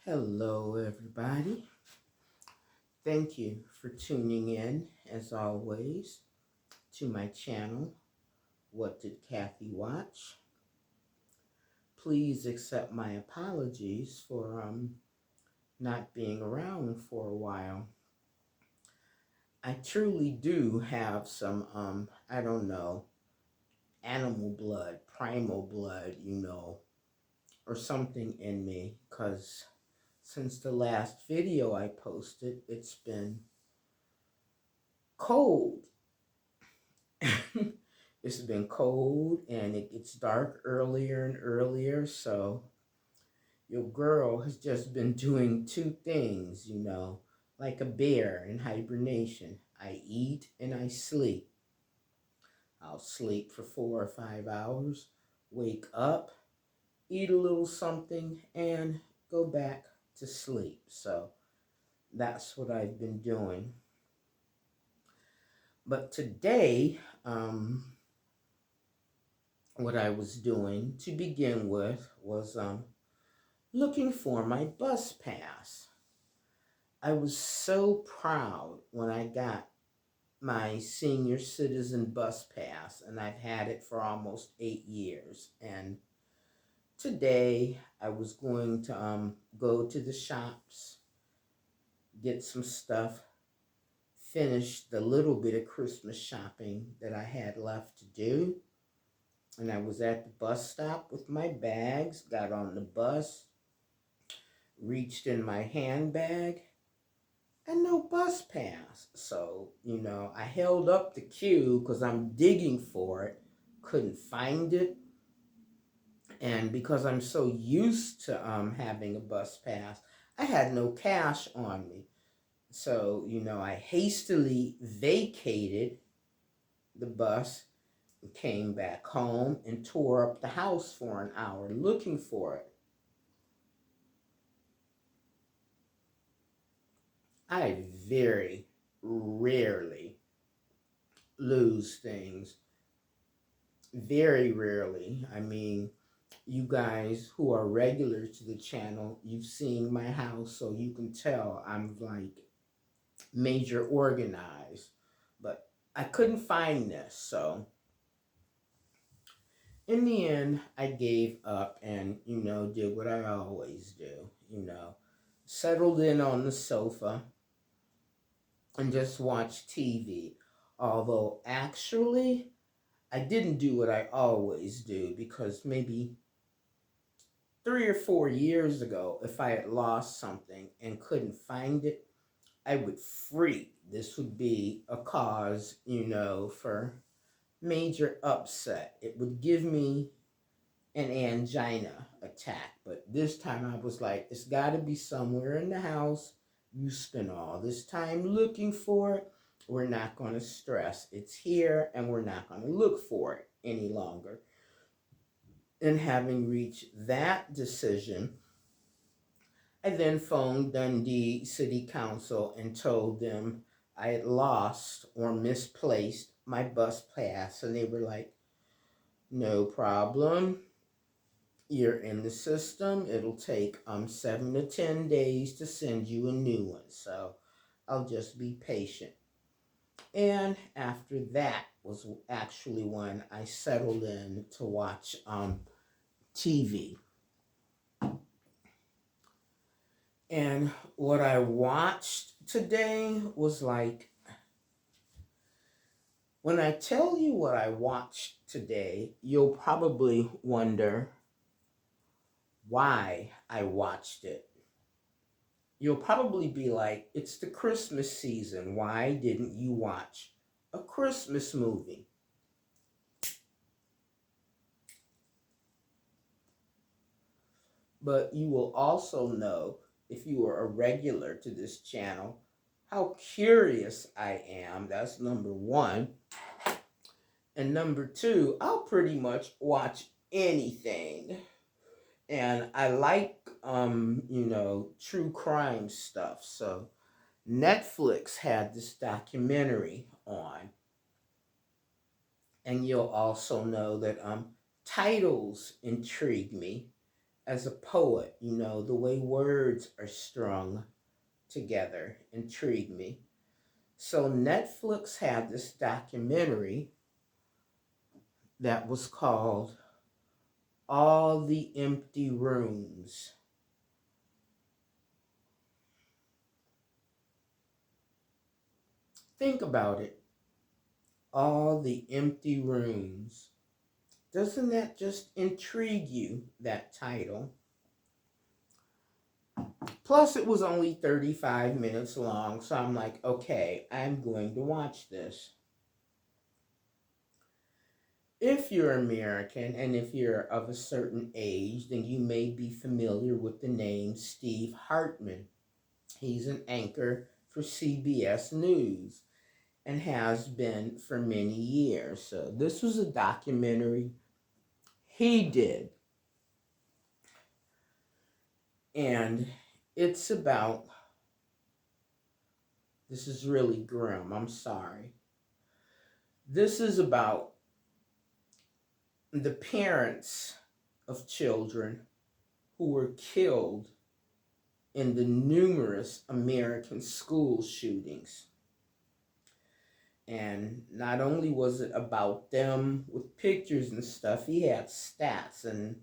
Hello, everybody. Thank you for tuning in, as always, to my channel, What Did Kathy Watch? Please accept my apologies for not being around for a while. I truly do have some, I don't know, animal blood, primal blood, or something in me, because since the last video I posted, it's been cold. It's been cold and it gets dark earlier and earlier, so your girl has just been doing two things, like a bear in hibernation. I eat and I sleep. I'll sleep for 4 or 5 hours, wake up, eat a little something, and go back to sleep. So that's what I've been doing. But today, what I was doing to begin with was looking for my bus pass. I was so proud when I got my senior citizen bus pass, and I've had it for almost 8 years. And today I was going to go to the shops, get some stuff, finish the little bit of Christmas shopping that I had left to do. And I was at the bus stop with my bags, got on the bus, reached in my handbag, and no bus pass. So, I held up the queue because I'm digging for it, couldn't find it. And because I'm so used to having a bus pass, I had no cash on me. So, I hastily vacated the bus, came back home, and tore up the house for an hour looking for it. I very rarely lose things. Very rarely. I mean, you guys who are regular to the channel, you've seen my house, so you can tell I'm like major organized. But I couldn't find this, so in the end, I gave up and, did what I always do, settled in on the sofa and just watched TV. Although, actually, I didn't do what I always do, because maybe 3 or 4 years ago, if I had lost something and couldn't find it, I would freak. This would be a cause, for major upset. It would give me an angina attack. But this time I was like, it's got to be somewhere in the house. You spent all this time looking for it. We're not going to stress. It's here, and we're not going to look for it any longer. And having reached that decision, I then phoned Dundee City Council and told them I had lost or misplaced my bus pass. And they were like, no problem. You're in the system. It'll take 7 to 10 days to send you a new one. So I'll just be patient. And after that was actually when I settled in to watch TV. And what I watched today was like, when I tell you what I watched today, you'll probably wonder why I watched it. You'll probably be like, it's the Christmas season. Why didn't you watch a Christmas movie? But you will also know, if you are a regular to this channel, how curious I am. That's number one. And number two, I'll pretty much watch anything. And I like, true crime stuff. So Netflix had this documentary on. And you'll also know that titles intrigue me. as a poet, the way words are strung together intrigued me. So Netflix had this documentary that was called All the Empty Rooms. Think about it. All the empty rooms. Doesn't that just intrigue you, that title? Plus, it was only 35 minutes long, so I'm like, okay, I'm going to watch this. If you're American and if you're of a certain age, then you may be familiar with the name Steve Hartman. He's an anchor for CBS News and has been for many years. So this was a documentary he did. And it's about, this is really grim, I'm sorry. This is about the parents of children who were killed in the numerous American school shootings. And not only was it about them with pictures and stuff, he had stats. And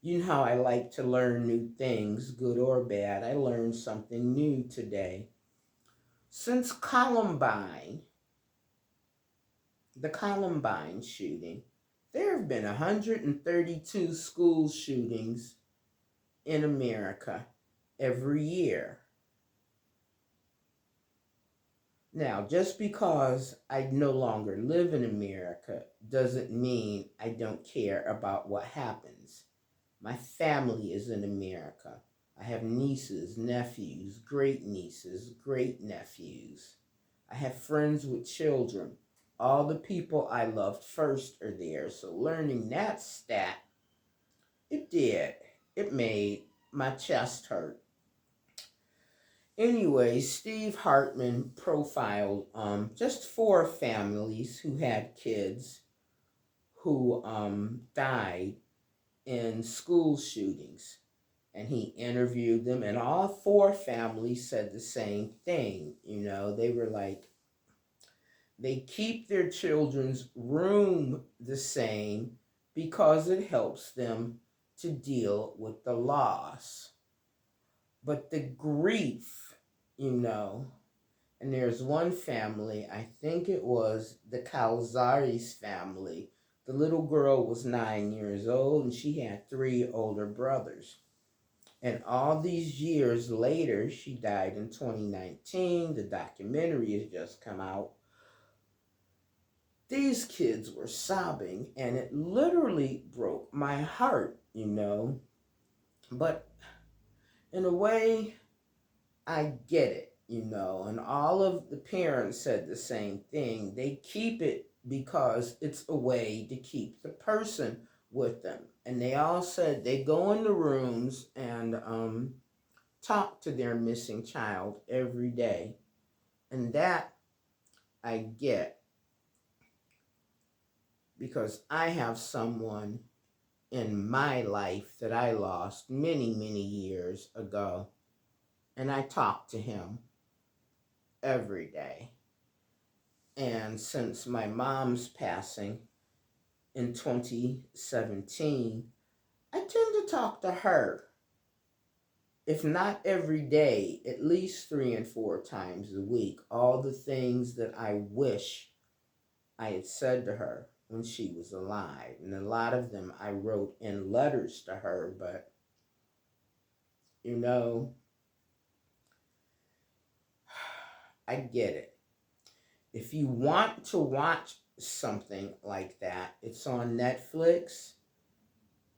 you know how I like to learn new things, good or bad. I learned something new today. Since the Columbine shooting, there have been 132 school shootings in America every year. Now, just because I no longer live in America doesn't mean I don't care about what happens. My family is in America. I have nieces, nephews, great nieces, great nephews. I have friends with children. All the people I loved first are there. So learning that stat, it did. It made my chest hurt. Anyway, Steve Hartman profiled just 4 families who had kids who died in school shootings. And he interviewed them, and all 4 families said the same thing. They were like, they keep their children's room the same because it helps them to deal with the loss. But the grief, and there's one family, I think it was the Calzaris family. The little girl was 9 years old and she had 3 older brothers. And all these years later, she died in 2019. The documentary has just come out. These kids were sobbing, and it literally broke my heart, But in a way, I get it, and all of the parents said the same thing. They keep it because it's a way to keep the person with them. And they all said they go in the rooms and talk to their missing child every day. And that I get because I have someone in my life that I lost many, many years ago. And I talk to him every day. And since my mom's passing in 2017, I tend to talk to her. If not every day, at least 3 and 4 times a week. All the things that I wish I had said to her when she was alive. And a lot of them I wrote in letters to her, but I get it. If you want to watch something like that, it's on Netflix.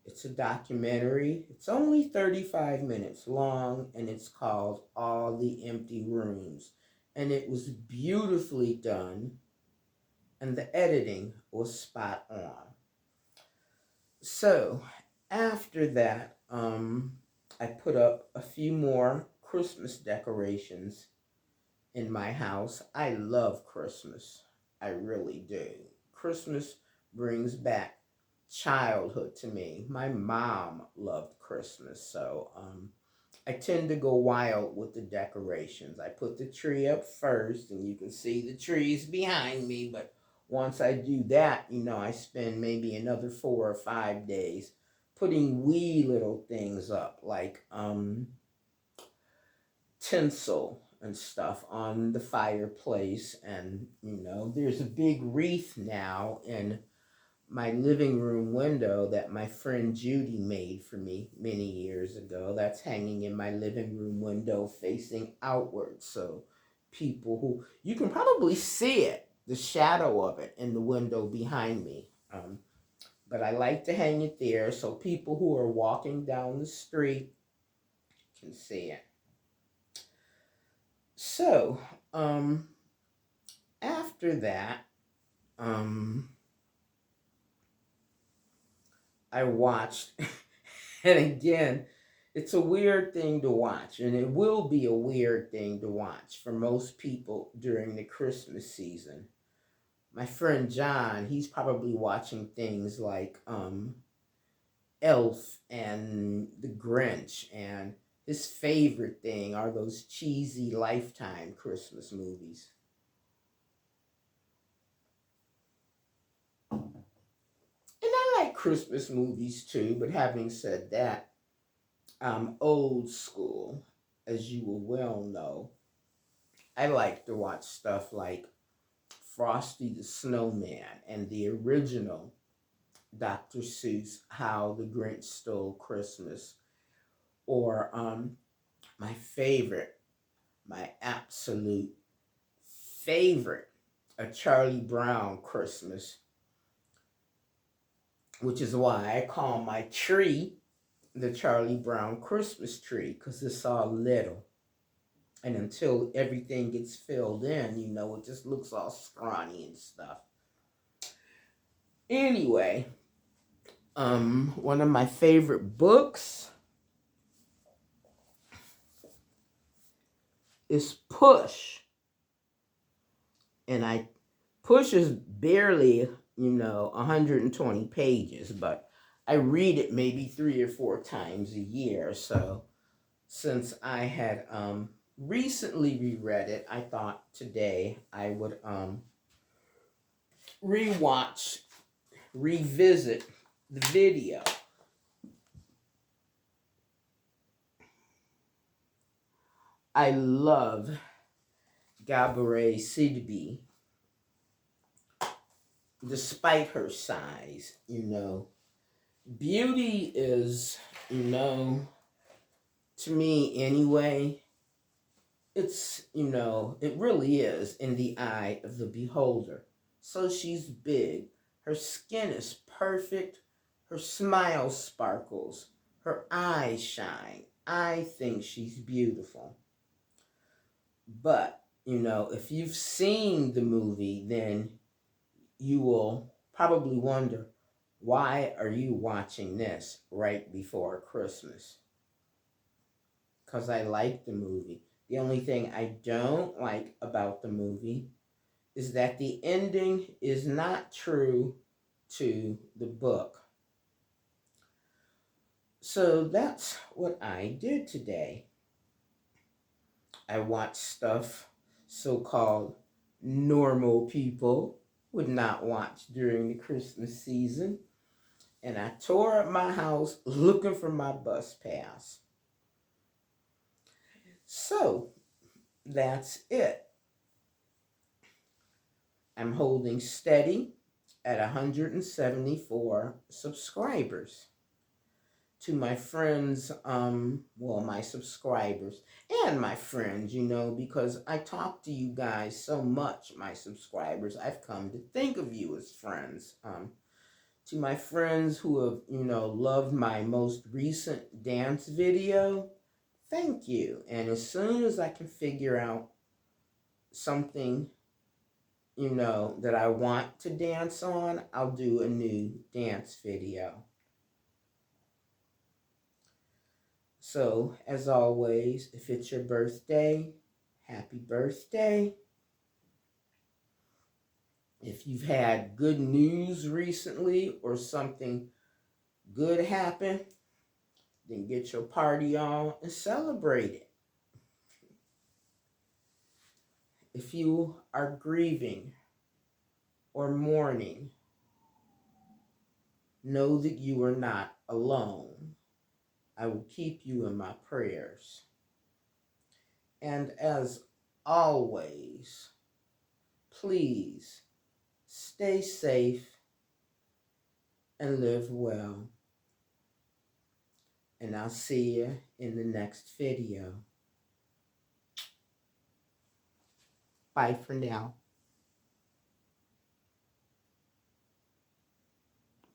It's a documentary. It's only 35 minutes long, and it's called All the Empty Rooms. And it was beautifully done, and the editing was spot on. So, after that, I put up a few more Christmas decorations in my house. I love Christmas. I really do. Christmas brings back childhood to me. My mom loved Christmas. So I tend to go wild with the decorations. I put the tree up first, and you can see the trees behind me. But once I do that, I spend maybe another 4 or 5 days putting wee little things up, like tinsel and stuff on the fireplace. And there's a big wreath now in my living room window that my friend Judy made for me many years ago. That's hanging in my living room window facing outward. So people who, you can probably see it, the shadow of it in the window behind me. But I like to hang it there so people who are walking down the street can see it. So, after that, I watched, and again, it's a weird thing to watch, and it will be a weird thing to watch for most people during the Christmas season. My friend John, he's probably watching things like Elf and The Grinch, and his favorite thing are those cheesy Lifetime Christmas movies. And I like Christmas movies too, but having said that, I'm old school, as you will well know. I like to watch stuff like Frosty the Snowman and the original Dr. Seuss, How the Grinch Stole Christmas, or my favorite, my absolute favorite, A Charlie Brown Christmas, which is why I call my tree the Charlie Brown Christmas tree, because it's all little. And until everything gets filled in, it just looks all scrawny and stuff. Anyway, one of my favorite books is Push. And Push is barely, 120 pages, but I read it maybe 3 or 4 times a year. So since I had recently reread it, I thought today I would revisit the video. I love Gabourey Sidibe, despite her size. Beauty is, to me anyway, it's, it really is in the eye of the beholder. So she's big. Her skin is perfect. Her smile sparkles. Her eyes shine. I think she's beautiful. But, if you've seen the movie, then you will probably wonder, why are you watching this right before Christmas? Because I like the movie. The only thing I don't like about the movie is that the ending is not true to the book. So that's what I did today. I watched stuff so-called normal people would not watch during the Christmas season. And I tore up my house looking for my bus pass. So that's it. I'm holding steady at 174 subscribers. To my friends, my subscribers and my friends, because I talk to you guys so much, my subscribers, I've come to think of you as friends. To my friends who have, loved my most recent dance video, thank you. And as soon as I can figure out something, that I want to dance on, I'll do a new dance video. So, as always, if it's your birthday, happy birthday. If you've had good news recently or something good happened, then get your party on and celebrate it. If you are grieving or mourning, know that you are not alone. I will keep you in my prayers. And as always, please stay safe and live well. And I'll see you in the next video. Bye for now.